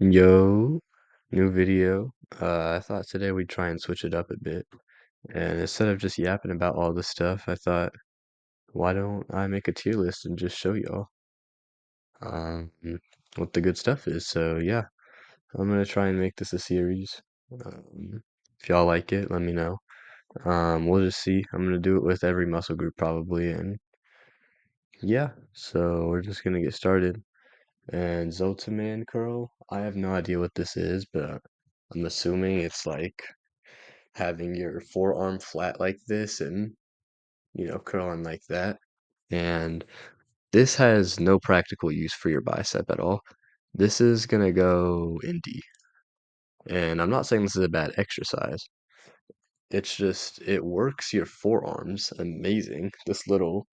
Yo, new video. I thought today we'd try and switch it up a bit. And instead of just yapping about all this stuff, I thought, why don't I make a tier list and just show y'all um, what the good stuff is? So yeah, I'm gonna try and make this a series. If y'all like it, let me know. We'll just see. I'm gonna do it with every muscle group probably, and yeah. So we're just gonna get started. And Zotaman curl, I have no idea what this is, but I'm assuming it's like having your forearm flat like this and, curling like that. And this has no practical use for your bicep at all. This is gonna go in D. And I'm not saying this is a bad exercise. It's just it works your forearms amazing. This little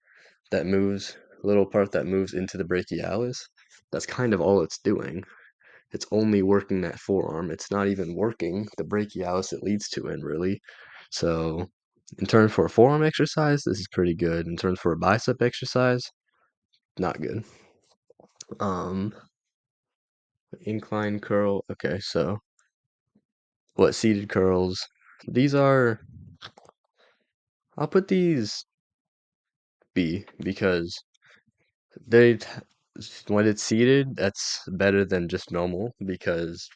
part that moves into the brachialis, that's kind of all it's doing. It's only working that forearm. It's not even working the brachialis it leads to in really. So in terms for a forearm exercise, this is pretty good. In terms for a bicep exercise, not good. Um, incline curl. Okay, so what seated curls? These are. I'll put these B because they when it's seated, that's better than just normal because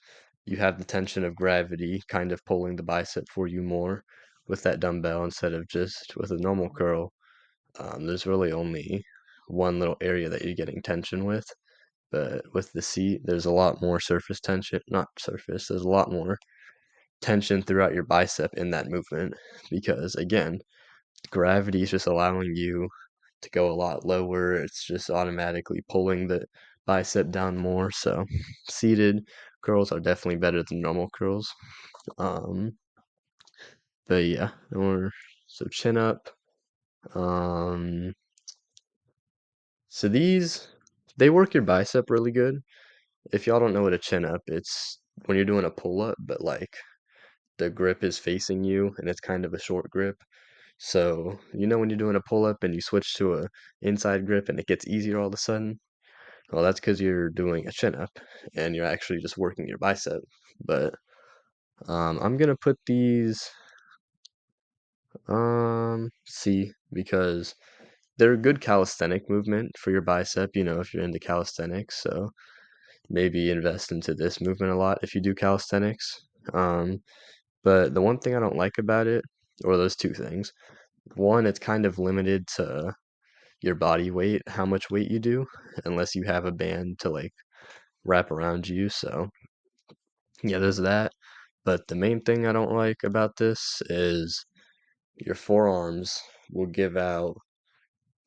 you have the tension of gravity kind of pulling the bicep for you more with that dumbbell instead of just with a normal curl. There's really only one little area that you're getting tension with, but with the seat, there's a lot more surface tension, not surface, there's a lot more tension throughout your bicep in that movement because, again, gravity is just allowing you to go a lot lower. It's just automatically pulling the bicep down more. So seated curls are definitely better than normal curls. Um, but yeah, or so chin up. Um, so these they work your bicep really good. If y'all don't know what a chin up, it's when you're doing a pull up, but like the grip is facing you and it's kind of a short grip. So, when you're doing a pull up and you switch to a inside grip and it gets easier all of a sudden? Well, that's because you're doing a chin up and you're actually just working your bicep. But I'm gonna put these C because they're a good calisthenic movement for your bicep, if you're into calisthenics. So maybe invest into this movement a lot if you do calisthenics. Um, but the one thing I don't like about it, or those two things, one, it's kind of limited to your body weight, how much weight you do, unless you have a band to like wrap around you. So yeah, there's that. But the main thing I don't like about this is your forearms will give out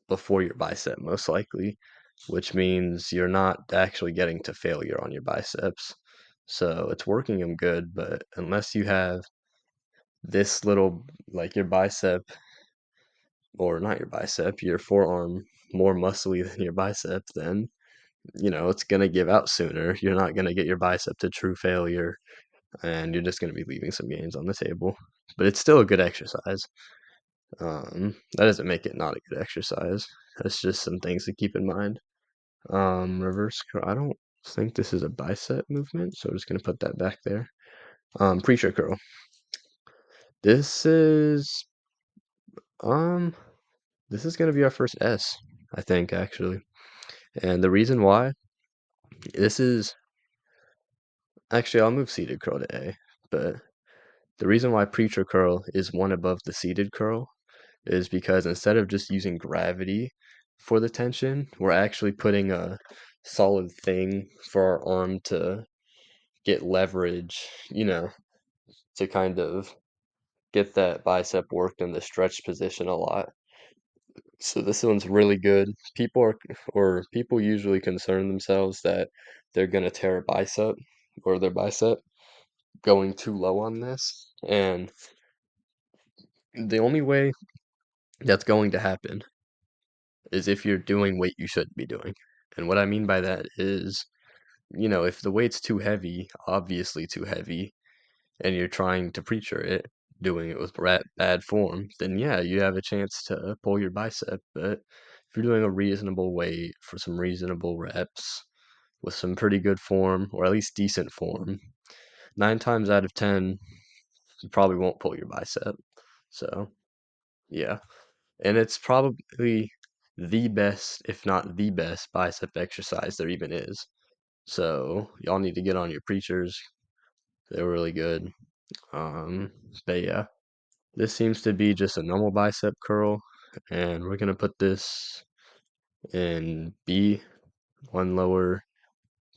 before your bicep, most likely, which means you're not actually getting to failure on your biceps. So it's working them good, but unless you have this little, like your bicep, or not your bicep, your forearm more muscly than your bicep, then, it's going to give out sooner. You're not going to get your bicep to true failure and you're just going to be leaving some gains on the table. But it's still a good exercise. That doesn't make it not a good exercise. That's just some things to keep in mind. Reverse curl. I don't think this is a bicep movement, so I'm just going to put that back there. Preacher curl. This is um this is going to be our first S, I think actually. And the reason why this is actually I'll move seated curl to A, but the reason why preacher curl is one above the seated curl is because instead of just using gravity for the tension, we're actually putting a solid thing for our arm to get leverage, to kind of get that bicep worked in the stretch position a lot. So this one's really good. People usually concern themselves that they're gonna tear a bicep or their bicep going too low on this. And the only way that's going to happen is if you're doing weight you shouldn't be doing. And what I mean by that is, if the weight's too heavy, obviously too heavy, and you're trying to preacher it, doing it with bad form, then yeah, you have a chance to pull your bicep. But if you're doing a reasonable weight for some reasonable reps, with some pretty good form, or at least decent form, 9 times out of 10, you probably won't pull your bicep. So, yeah. And it's probably the best, if not the best, bicep exercise there even is. So, y'all need to get on your preachers. They're really good. Um, but yeah, this seems to be just a normal bicep curl, and we're gonna put this in B, one lower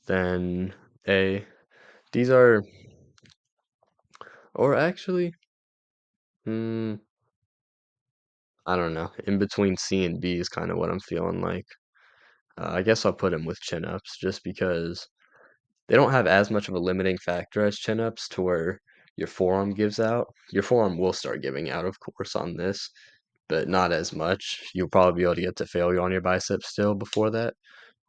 than A. These are, or actually, hmm, I don't know. In between C and B is kind of what I'm feeling like. I guess I'll put them with chin ups just because they don't have as much of a limiting factor as chin ups to where your forearm gives out. Your forearm will start giving out, of course, on this, but not as much. You'll probably be able to get to failure on your biceps still before that.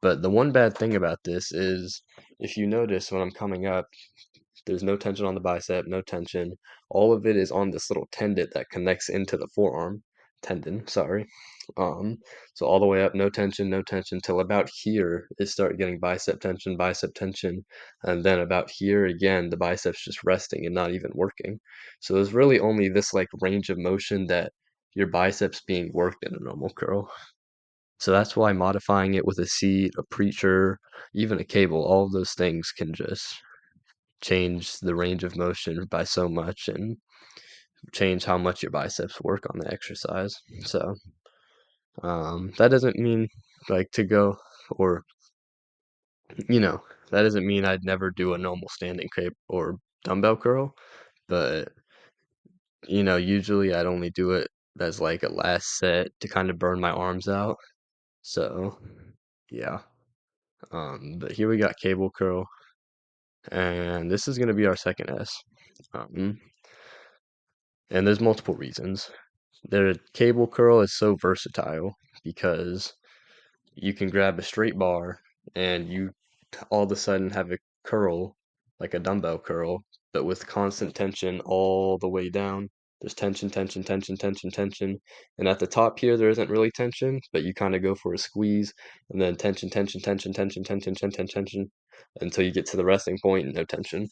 But the one bad thing about this is if you notice when I'm coming up, there's no tension on the bicep, no tension. All of it is on this little tendon that connects into the forearm. Tendon, sorry. Um, so all the way up, no tension, no tension, till about here, it start getting bicep tension, and then about here again, the biceps just resting and not even working. So there's really only this like range of motion that your biceps being worked in a normal curl. So that's why modifying it with a seat, a preacher, even a cable, all of those things can just change the range of motion by so much and change how much your biceps work on the exercise. So that doesn't mean like to go or you know that doesn't mean I'd never do a normal standing cape or dumbbell curl, but usually I'd only do it as like a last set to kind of burn my arms out. So yeah. But here we got cable curl, and this is gonna be our second S. Um, and there's multiple reasons. Their cable curl is so versatile because you can grab a straight bar and you all of a sudden have a curl, like a dumbbell curl, but with constant tension all the way down. There's tension, tension, tension, tension, tension. And at the top here, there isn't really tension, but you kind of go for a squeeze and then tension, tension, tension, tension, tension, tension, tension, until you get to the resting point and no tension.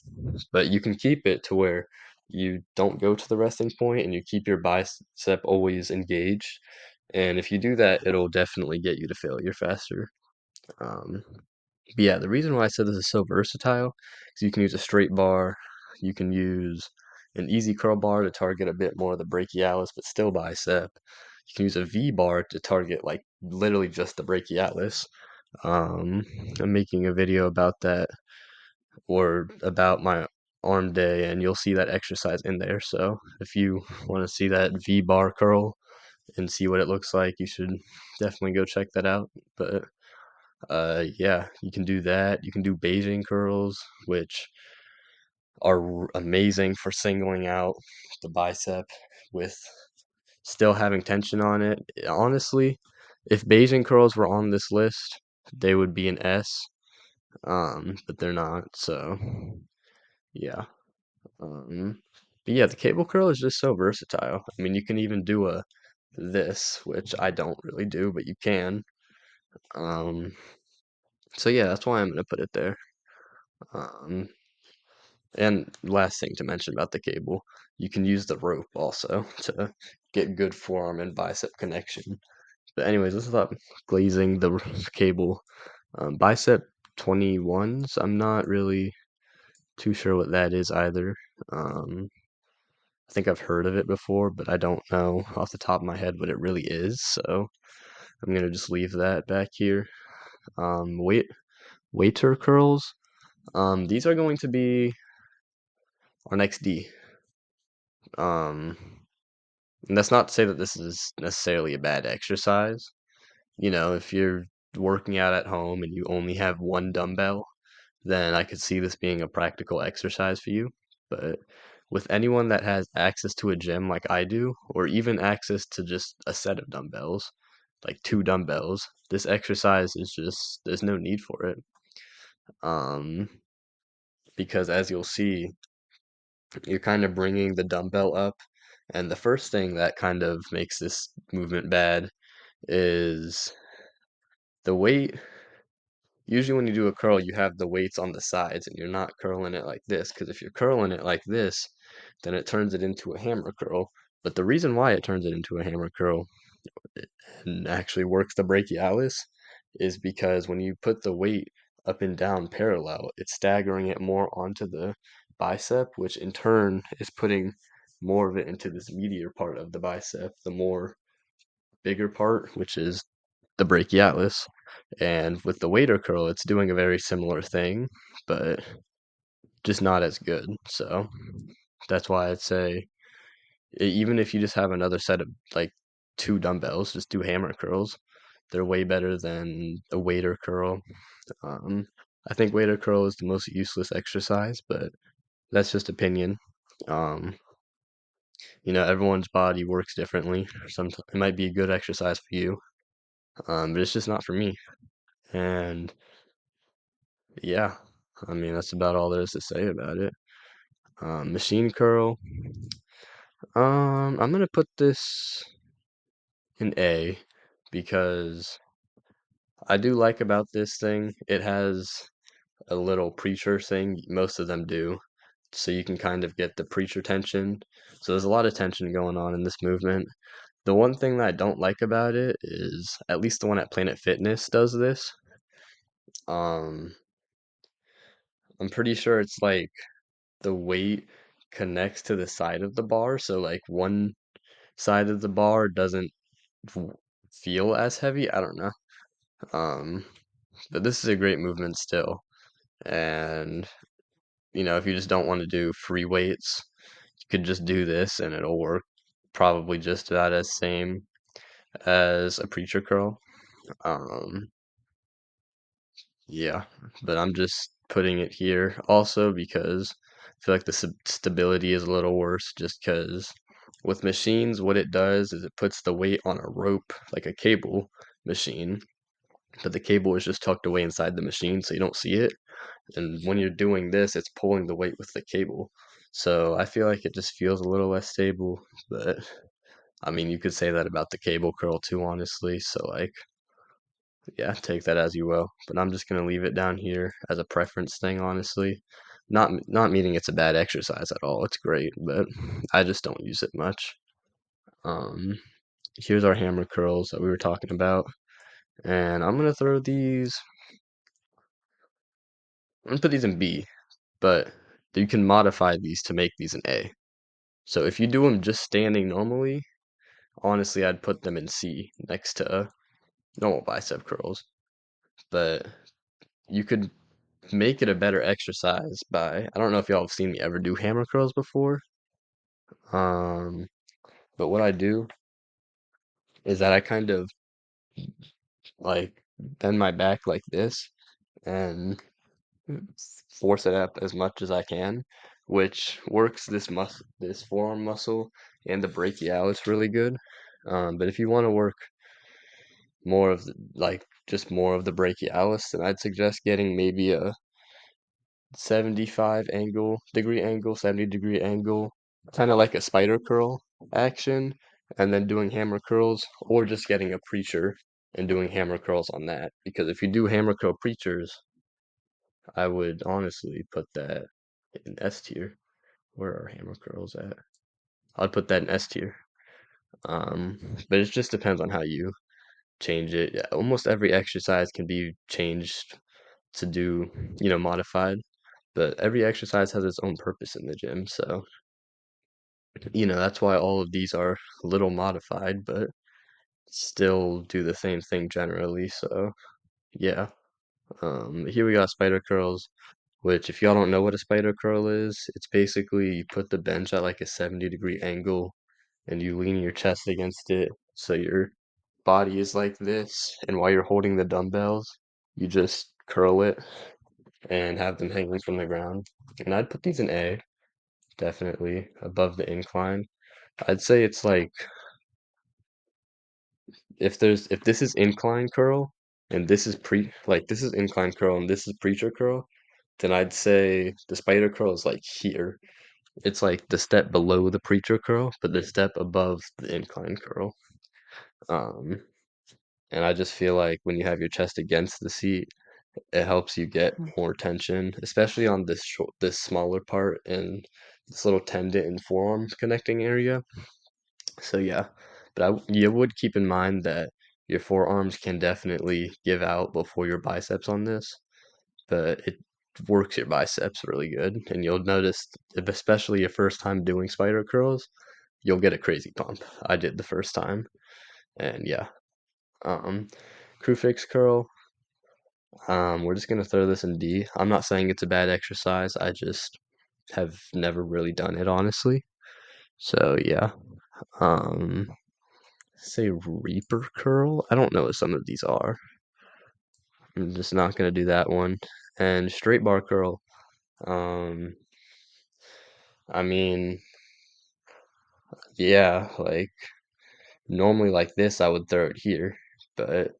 But you can keep it to where you don't go to the resting point and you keep your bicep always engaged. And if you do that, it'll definitely get you to failure faster. Um, but yeah, the reason why I said this is so versatile is you can use a straight bar, you can use an easy curl bar to target a bit more of the brachialis, but still bicep. You can use a V bar to target like literally just the brachialis. Um, I'm making a video about that or about my arm day, and you'll see that exercise in there. So if you want to see that V bar curl and see what it looks like, you should definitely go check that out. But yeah, you can do that. You can do Beijing curls, which are amazing for singling out the bicep with still having tension on it. Honestly, if Beijing curls were on this list, they would be an S, but they're not. So yeah. But yeah, the cable curl is just so versatile. I mean, you can even do a this, which I don't really do, but you can. Um, so yeah, that's why I'm gonna put it there. Um, and last thing to mention about the cable, you can use the rope also to get good forearm and bicep connection. But anyways, this is about glazing the cable. Bicep 21s, I'm not really too sure what that is either. I think I've heard of it before, but I don't know off the top of my head what it really is. So I'm gonna just leave that back here. Waiter curls. These are going to be our next D. Um, and that's not to say that this is necessarily a bad exercise. If you're working out at home and you only have one dumbbell, then I could see this being a practical exercise for you. But with anyone that has access to a gym like I do, or even access to just a set of dumbbells, like two dumbbells, this exercise is just, there's no need for it. Um, because as you'll see, you're kind of bringing the dumbbell up. And the first thing that kind of makes this movement bad is the weight. usually when you do a curl, you have the weights on the sides and you're not curling it like this. Because if you're curling it like this, then it turns it into a hammer curl. But the reason why it turns it into a hammer curl and actually works the brachialis is because when you put the weight up and down parallel, it's staggering it more onto the bicep, which in turn is putting more of it into this medial part of the bicep, the more bigger part, which is the brachialis. And with the waiter curl, it's doing a very similar thing, but just not as good. So that's why I'd say even if you just have another set of like two dumbbells, just do hammer curls. They're way better than a waiter curl. Um, I think waiter curl is the most useless exercise, but that's just opinion. Um, everyone's body works differently. Sometimes it might be a good exercise for you, but it's just not for me. And yeah, I mean that's about all there is to say about it. Machine curl. I'm gonna put this in A because I do like about this thing. It has a little preacher thing. Most of them do, so you can kind of get the preacher tension. So there's a lot of tension going on in this movement. The one thing that I don't like about it is, at least the one at Planet Fitness does this. Um, I'm pretty sure it's like the weight connects to the side of the bar, so like one side of the bar doesn't w- feel as heavy. I don't know. Um, but this is a great movement still. And, if you just don't want to do free weights, you could just do this and it'll work probably just about as same as a preacher curl. Um, yeah, but I'm just putting it here also because I feel like the stability is a little worse just because with machines, what it does is it puts the weight on a rope, like a cable machine, but the cable is just tucked away inside the machine so you don't see it. And when you're doing this, it's pulling the weight with the cable. So I feel like it just feels a little less stable, but I mean, you could say that about the cable curl too, honestly. So like, yeah, take that as you will. But I'm just gonna leave it down here as a preference thing, honestly. Not meaning it's a bad exercise at all. It's great, but I just don't use it much. Um, Here's our hammer curls that we were talking about, and I'm gonna throw these. I'm gonna put these in B, but you can modify these to make these an A. So if you do them just standing normally, honestly, I'd put them in C next to normal bicep curls. But you could make it a better exercise by, I don't know if y'all have seen me ever do hammer curls before. Um, but what I do is that I kind of like bend my back like this and force it up as much as I can, which works this forearm muscle and the brachialis really good. But if you want to work more of just more of the brachialis, then I'd suggest getting maybe a 75 degree angle, 70-degree angle, kind of like a spider curl action, and then doing hammer curls, or just getting a preacher and doing hammer curls on that. Because if you do hammer curl preachers, I would honestly put that in S tier. Where are hammer curls at? I'd put that in S tier. But it just depends on how you change it. Yeah, almost every exercise can be changed to do, modified, but every exercise has its own purpose in the gym. So, that's why all of these are a little modified, but still do the same thing generally. So, yeah. Here we got spider curls, which if y'all don't know what a spider curl is, it's basically you put the bench at like a 70-degree angle and you lean your chest against it. So your body is like this, and while you're holding the dumbbells, you just curl it and have them hanging from the ground. And I'd put these in A, definitely above the incline. I'd say it's like if this is incline curl and this is incline curl and this is preacher curl, then I'd say the spider curl is like here. It's like the step below the preacher curl, but the step above the incline curl. Um, and I just feel like when you have your chest against the seat, it helps you get more tension, especially on this smaller part and this little tendon and forearms connecting area. So yeah, but you would keep in mind that your forearms can definitely give out before your biceps on this, but it works your biceps really good, and you'll notice, especially your first time doing spider curls, you'll get a crazy pump. I did the first time, and yeah. Um, Crucifix curl. We're just gonna throw this in D. I'm not saying it's a bad exercise. I just have never really done it, honestly. So yeah. Um, say Reaper curl. I don't know what some of these are. I'm just not gonna do that one. And straight bar curl. Um, I mean, yeah, like normally like this, I would throw it here, but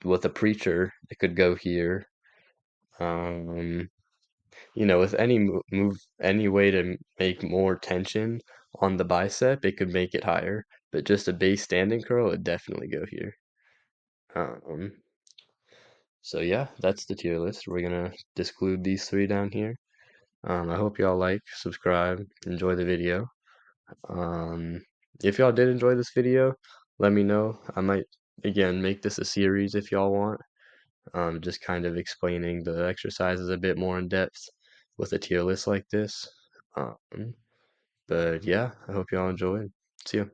with a preacher, it could go here. Um, with any move, any way to make more tension on the bicep, it could make it higher. But just a base standing curl would definitely go here. Um, so yeah, that's the tier list. We're gonna disclude these three down here. I hope y'all like, subscribe, enjoy the video. Um, if y'all did enjoy this video, let me know. I might again make this a series if y'all want. Just kind of explaining the exercises a bit more in depth with a tier list like this. Um, but yeah, I hope y'all enjoyed. See ya.